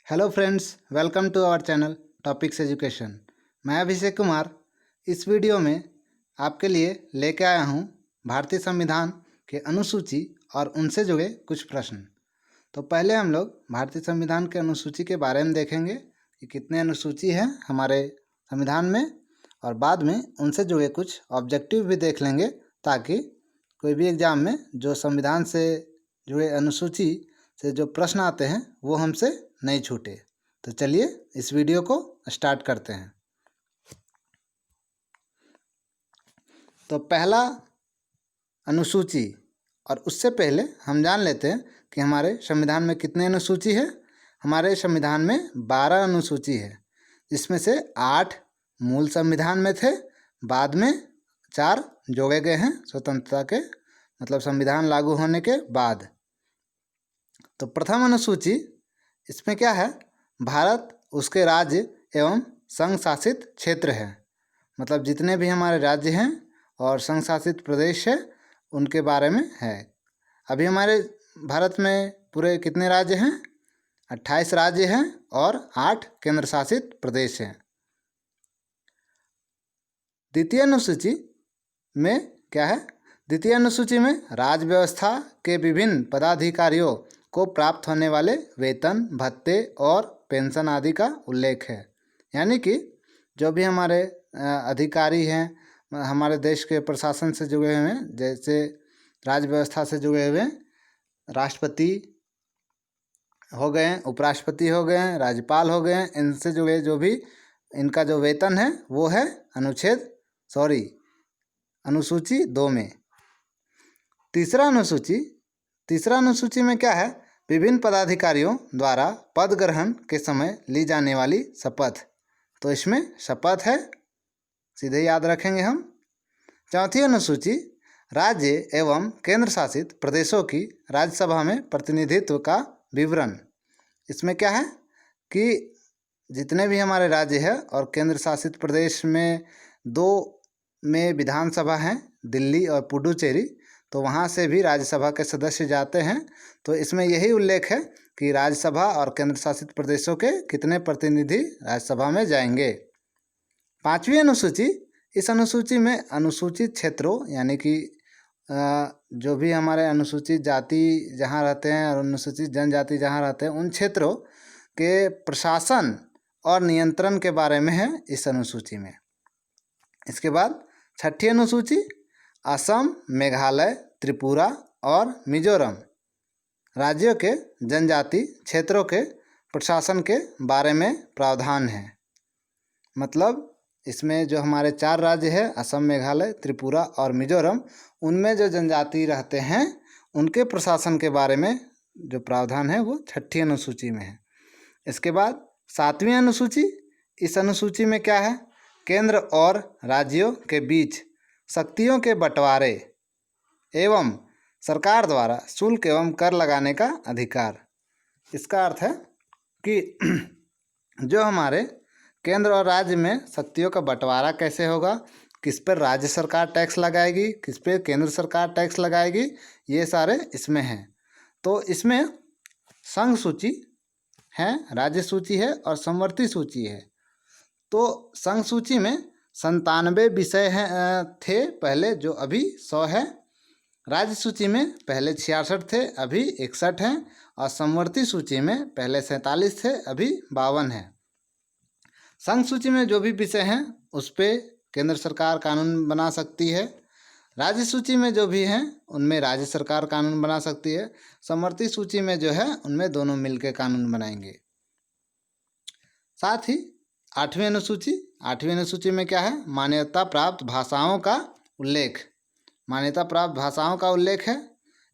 Hello friends, welcome to our channel topics education. मैं अभिषेक कुमार इस video में आपके लिए लेके आया हूँ भारतीय संविधान के अनुसूची और उनसे जुड़े कुछ प्रश्न। तो पहले हम लोग भारतीय संविधान के अनुसूची के बारे में देखेंगे कि कितने अनुसूची हैं हमारे संविधान में, और बाद में उनसे जुड़े कुछ ऑब्जेक्टिव भी देख लेंगे ताकि कोई भी एग्ज़ाम में जो संविधान से जुड़े अनुसूची से जो प्रश्न आते हैं वो हमसे नहीं छूटे। तो चलिए इस वीडियो को स्टार्ट करते हैं। तो पहला अनुसूची, और उससे पहले हम जान लेते हैं कि हमारे संविधान में कितने अनुसूची है। हमारे संविधान में 12 अनुसूची है, जिसमें से 8 मूल संविधान में थे, बाद में 4 जोड़े गए हैं स्वतंत्रता के मतलब संविधान लागू होने के बाद। तो प्रथम अनुसूची इसमें क्या है, भारत उसके राज्य एवं संघ शासित क्षेत्र है, मतलब जितने भी हमारे राज्य हैं और संघ शासित प्रदेश है उनके बारे में है। अभी हमारे भारत में पूरे कितने राज्य हैं? 28 राज्य हैं और 8 केंद्र शासित प्रदेश हैं। द्वितीय अनुसूची में क्या है? द्वितीय अनुसूची में राज्य व्यवस्था के विभिन्न पदाधिकारियों को प्राप्त होने वाले वेतन, भत्ते और पेंशन आदि का उल्लेख है। यानी कि जो भी हमारे अधिकारी हैं, हमारे देश के प्रशासन से जुड़े हुए हैं, जैसे राज्य व्यवस्था से जुड़े हुए राष्ट्रपति हो गए, उपराष्ट्रपति हो गए, राज्यपाल हो गए, इनसे जुड़े जो भी इनका जो वेतन है वो है अनुसूची 2 में। तीसरा अनुसूची में क्या है? विभिन्न पदाधिकारियों द्वारा पद ग्रहण के समय ली जाने वाली शपथ। तो इसमें शपथ है, सीधे याद रखेंगे हम। चौथी अनुसूची राज्य एवं केंद्र शासित प्रदेशों की राज्यसभा में प्रतिनिधित्व का विवरण। इसमें क्या है कि जितने भी हमारे राज्य है और केंद्र शासित प्रदेश में 2 में विधानसभा हैं, दिल्ली और पुडुचेरी, तो वहाँ से भी राज्यसभा के सदस्य जाते हैं। तो इसमें यही उल्लेख है कि राज्यसभा और केंद्र शासित प्रदेशों के कितने प्रतिनिधि राज्यसभा में जाएंगे। 5वीं अनुसूची, इस अनुसूची में अनुसूचित क्षेत्रों यानी कि जो भी हमारे अनुसूचित जाति जहाँ रहते हैं और अनुसूचित जनजाति जहाँ रहते हैं उन क्षेत्रों के प्रशासन और नियंत्रण के बारे में है इस अनुसूची में। इसके बाद 6ठी अनुसूची असम, मेघालय, त्रिपुरा और मिजोरम राज्यों के जनजाति क्षेत्रों के प्रशासन के बारे में प्रावधान है। मतलब इसमें जो हमारे 4 राज्य हैं, असम, मेघालय, त्रिपुरा और मिजोरम, उनमें जो जनजाति रहते हैं उनके प्रशासन के बारे में जो प्रावधान है वो 6ठी अनुसूची में है। इसके बाद 7वीं अनुसूची, इस अनुसूची में क्या है? केंद्र और राज्यों के बीच शक्तियों के बंटवारे एवं सरकार द्वारा शुल्क एवं कर लगाने का अधिकार। इसका अर्थ है कि जो हमारे केंद्र और राज्य में शक्तियों का बंटवारा कैसे होगा, किस पर राज्य सरकार टैक्स लगाएगी, किस पर केंद्र सरकार टैक्स लगाएगी, ये सारे इसमें हैं। तो इसमें संघ सूची है, राज्य सूची है और समवर्ती सूची है। तो संघ सूची में 97 विषय हैं थे पहले, जो अभी 100 है। राज्य सूची में पहले 66 थे, अभी 61 हैं, और समवर्ती सूची में पहले 47 थे, अभी 52 हैं। संघ सूची में जो भी विषय हैं उस पर केंद्र सरकार कानून बना सकती है। राज्य सूची में जो भी हैं उनमें राज्य सरकार कानून बना सकती है। समवर्ती सूची में जो है उनमें दोनों मिलकर कानून बनाएंगे। साथ ही 8वीं अनुसूची में क्या है? मान्यता प्राप्त भाषाओं का उल्लेख। मान्यता प्राप्त भाषाओं का उल्लेख है।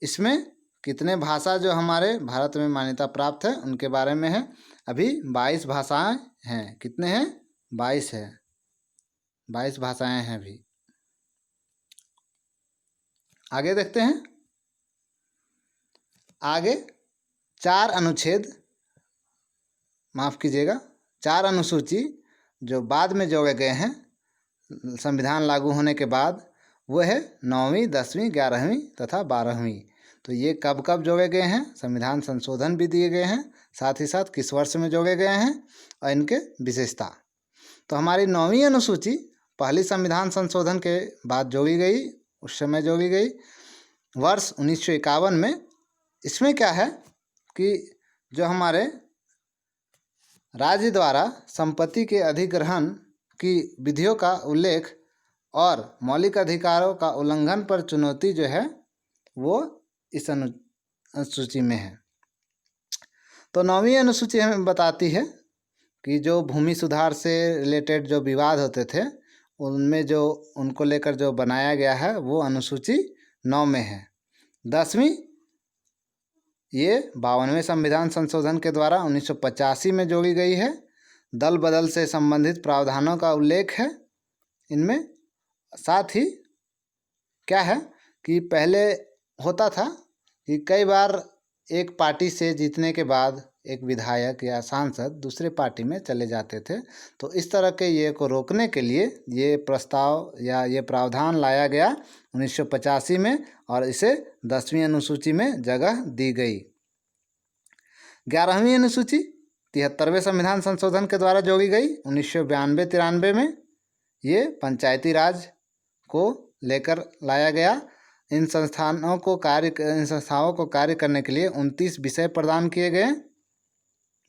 इसमें कितने भाषा जो हमारे भारत में मान्यता प्राप्त है उनके बारे में है। अभी 22 भाषाएं हैं। कितने हैं? 22 है, 22 भाषाएं हैं अभी। आगे देखते हैं। आगे 4 अनुसूची जो बाद में जोड़े गए हैं संविधान लागू होने के बाद, वो है 9वीं, 10वीं, 11वीं तथा 12वीं। तो ये कब कब जोड़े गए हैं, संविधान संशोधन भी दिए गए हैं, साथ ही साथ किस वर्ष में जोड़े गए हैं और इनके विशेषता। तो हमारी 9वीं अनुसूची पहली संविधान संशोधन के बाद जोड़ी गई, उस समय जोड़ी गई वर्ष 1951 में। इसमें क्या है कि जो हमारे राज्य द्वारा संपत्ति के अधिग्रहण की विधियों का उल्लेख और मौलिक अधिकारों का उल्लंघन पर चुनौती जो है वो इस अनुसूची में है। तो 9वीं अनुसूची हमें बताती है कि जो भूमि सुधार से रिलेटेड जो विवाद होते थे उनमें जो उनको लेकर जो बनाया गया है वो अनुसूची 9 में है। 10वीं ये 52वें संविधान संशोधन के द्वारा 1985 में जोड़ी गई है। दल बदल से संबंधित प्रावधानों का उल्लेख है इनमें। साथ ही क्या है कि पहले होता था कि कई बार एक पार्टी से जीतने के बाद एक विधायक या सांसद दूसरे पार्टी में चले जाते थे, तो इस तरह के ये को रोकने के लिए ये प्रस्ताव या ये प्रावधान लाया गया 1985 में और इसे 10वीं अनुसूची में जगह दी गई। 11वीं अनुसूची 73वें संविधान संशोधन के द्वारा जोड़ी गई 1992-93 में। ये पंचायती राज को लेकर लाया गया। इन संस्थाओं को कार्य करने के लिए 29 विषय प्रदान किए गए।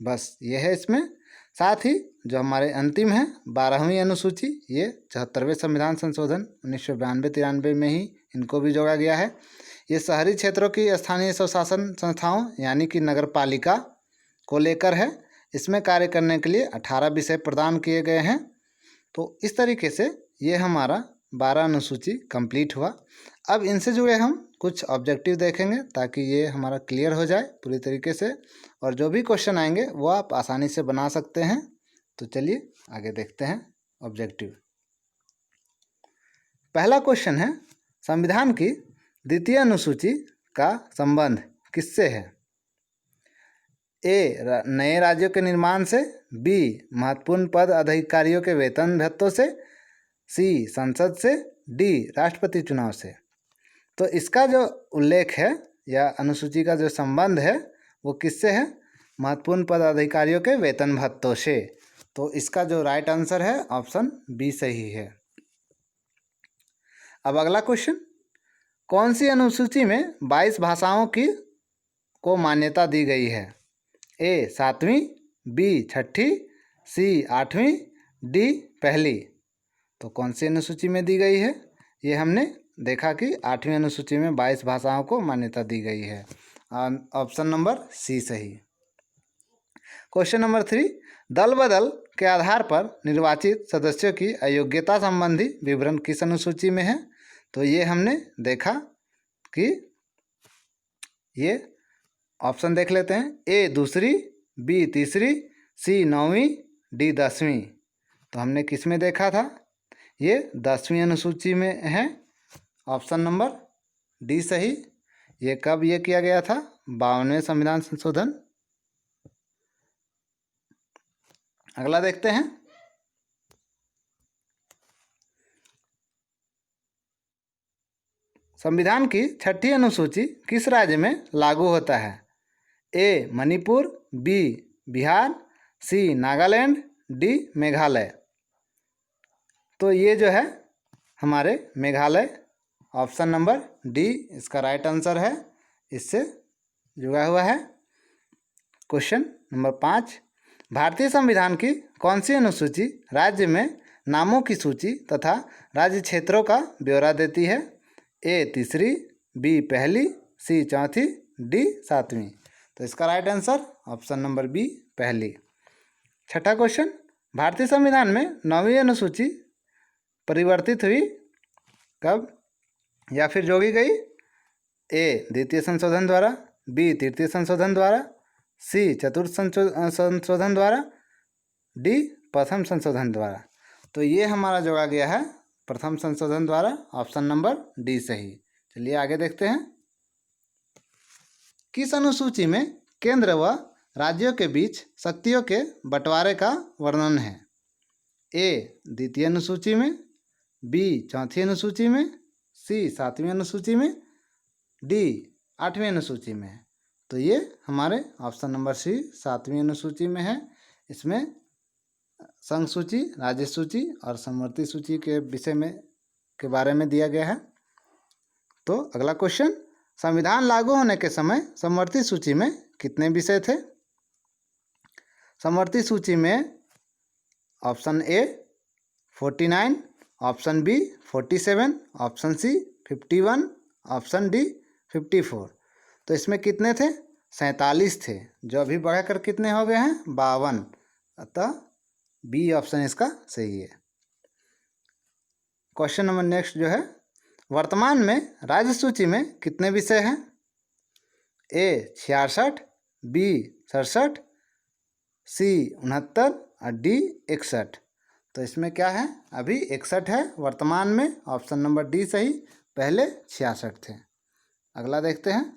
बस ये है इसमें। साथ ही जो हमारे अंतिम है 12वीं अनुसूची, ये 74वें संविधान संशोधन 1992-93 में ही इनको भी जोड़ा गया है। ये शहरी क्षेत्रों की स्थानीय स्वशासन संस्थाओं यानी कि नगर पालिका को लेकर है। इसमें कार्य करने के लिए 18 विषय प्रदान किए गए हैं। तो इस तरीके से ये हमारा 12 अनुसूची कंप्लीट हुआ। अब इनसे जुड़े हम कुछ ऑब्जेक्टिव देखेंगे ताकि ये हमारा क्लियर हो जाए पूरी तरीके से, और जो भी क्वेश्चन आएंगे वो आप आसानी से बना सकते हैं। तो चलिए आगे देखते हैं ऑब्जेक्टिव। पहला क्वेश्चन है, संविधान की द्वितीय अनुसूची का संबंध किससे है? ए नए राज्यों के निर्माण से, बी महत्वपूर्ण पद अधिकारियों के वेतन भत्तों से, सी संसद से, डी राष्ट्रपति चुनाव से। तो इसका जो उल्लेख है या अनुसूची का जो संबंध है वो किससे है? महत्वपूर्ण पद अधिकारियों के वेतन भत्तों से। तो इसका जो राइट आंसर है ऑप्शन बी सही है। अब अगला क्वेश्चन, कौन सी अनुसूची में 22 भाषाओं की को मान्यता दी गई है? ए 7वीं, बी 6ठी, सी 8वीं, डी पहली। तो कौन सी अनुसूची में दी गई है? ये हमने देखा कि 8वीं अनुसूची में 22 भाषाओं को मान्यता दी गई है। ऑप्शन नंबर सी सही। क्वेश्चन नंबर 3, दल बदल के आधार पर निर्वाचित सदस्यों की अयोग्यता संबंधी विवरण किस अनुसूची में है? तो ये हमने देखा कि ये ऑप्शन देख लेते हैं। ए 2री, बी 3री, सी 9वीं, डी 10वीं। तो हमने किस में देखा था? ये 10वीं अनुसूची में है। ऑप्शन नंबर डी सही। ये कब ये किया गया था? 52वें संविधान संशोधन। अगला देखते हैं, संविधान की 6ठी अनुसूची किस राज्य में लागू होता है? ए मणिपुर, बी बिहार, सी नागालैंड, डी मेघालय। तो ये जो है हमारे मेघालय, ऑप्शन नंबर डी इसका राइट आंसर है, इससे जुड़ा हुआ है। क्वेश्चन नंबर 5, भारतीय संविधान की कौन सी अनुसूची राज्य में नामों की सूची तथा राज्य क्षेत्रों का ब्यौरा देती है? ए 3री, बी पहली, सी 4थी, डी 7वीं। तो इसका right answer option number B पहली। छठा क्वेश्चन, भारतीय संविधान में 9वीं अनुसूची परिवर्तित हुई कब या फिर जोड़ी गई? ए द्वितीय संशोधन द्वारा, बी तृतीय संशोधन द्वारा, सी चतुर्थ संशोधन द्वारा, डी प्रथम संशोधन द्वारा। तो ये हमारा जोड़ा गया है प्रथम संशोधन द्वारा, ऑप्शन नंबर डी सही। चलिए आगे देखते हैं, किस अनुसूची में केंद्र व राज्यों के बीच शक्तियों के बंटवारे का वर्णन है? ए द्वितीय अनुसूची में, बी 4थी अनुसूची में, सी 7वीं अनुसूची में, डी 8वीं अनुसूची में है। तो ये हमारे ऑप्शन नंबर सी 7वीं अनुसूची में है। इसमें संघ सूची, राज्य सूची और समवर्ती सूची के विषय में के बारे में दिया गया है। तो अगला क्वेश्चन, संविधान लागू होने के समय समवर्ती सूची में कितने विषय थे? समवर्ती सूची में option A 49, option B 47, option C 51, option D 54। तो इसमें कितने थे? 47 थे, जो अभी बढ़ाकर कितने हो गए हैं? 52। अतः बी ऑप्शन इसका सही है। क्वेश्चन नंबर नेक्स्ट जो है, वर्तमान में राज्य सूची में कितने विषय हैं? ए 66, बी 67, सी 69 और डी 61। तो इसमें क्या है? अभी 61 है वर्तमान में, ऑप्शन नंबर डी सही, पहले 66 थे। अगला देखते हैं,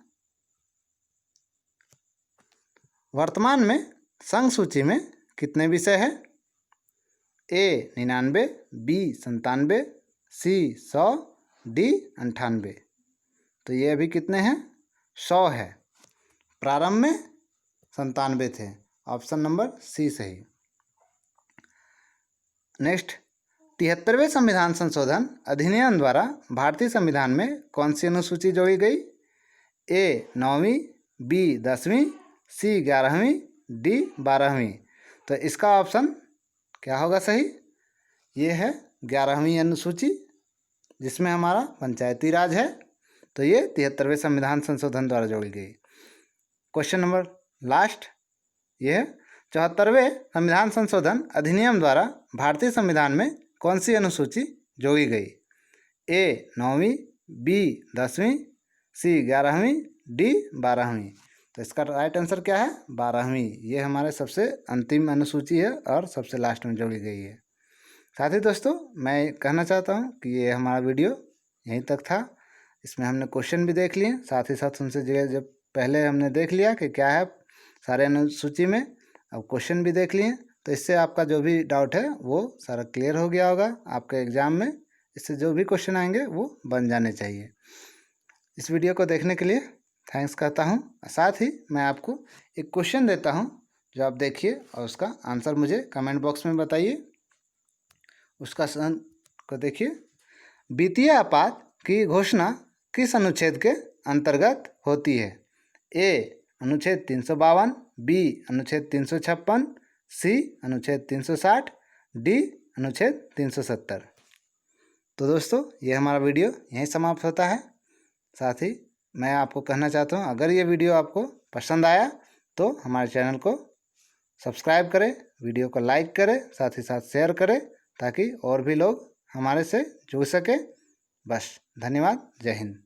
वर्तमान में संघ सूची में कितने विषय हैं? ए 99, बी 97, सी 100, डी 98। तो ये अभी कितने हैं? 100 है। प्रारंभ में 97 थे, ऑप्शन नंबर सी सही। नेक्स्ट, 73वें संविधान संशोधन अधिनियम द्वारा भारतीय संविधान में कौन सी अनुसूची जोड़ी गई? ए 9वीं, बी 10वीं, सी 11वीं, डी 12वीं। तो इसका ऑप्शन क्या होगा सही? ये है 11वीं अनुसूची, जिसमें हमारा पंचायती राज है। तो ये 73वें संविधान संशोधन द्वारा जोड़ी गई। क्वेश्चन नंबर लास्ट, ये है 74वें संविधान संशोधन अधिनियम द्वारा भारतीय संविधान में कौन सी अनुसूची जोड़ी गई? ए 9वीं, बी 10वीं, सी 11वीं, डी 12वीं। तो इसका राइट आंसर क्या है? 12वीं। ये हमारे सबसे अंतिम अनुसूची है और सबसे लास्ट में जोड़ी गई है। साथ ही दोस्तों, मैं कहना चाहता हूँ कि ये हमारा वीडियो यहीं तक था। इसमें हमने क्वेश्चन भी देख लिए, साथ ही साथ उनसे जब पहले हमने देख लिया कि क्या है सारे अनुसूची में, अब क्वेश्चन भी देख लिए। तो इससे आपका जो भी डाउट है वो सारा क्लियर हो गया होगा। आपके एग्ज़ाम में इससे जो भी क्वेश्चन आएंगे वो बन जाने चाहिए। इस वीडियो को देखने के लिए थैंक्स कहता हूँ। साथ ही मैं आपको एक क्वेश्चन देता हूँ, जो आप देखिए और उसका आंसर मुझे कमेंट बॉक्स में बताइए। उसका सन को देखिए, वित्तीय आपात की घोषणा किस अनुच्छेद के अंतर्गत होती है? ए अनुच्छेद 352, बी अनुच्छेद 356, सी अनुच्छेद 360, डी अनुच्छेद 370। तो दोस्तों, ये हमारा वीडियो यहीं समाप्त होता है। साथ ही मैं आपको कहना चाहता हूँ, अगर ये वीडियो आपको पसंद आया तो हमारे चैनल को सब्सक्राइब करें, वीडियो को लाइक करें, साथ ही साथ शेयर करें, ताकि और भी लोग हमारे से जुड़ सकें। बस, धन्यवाद। जय हिंद।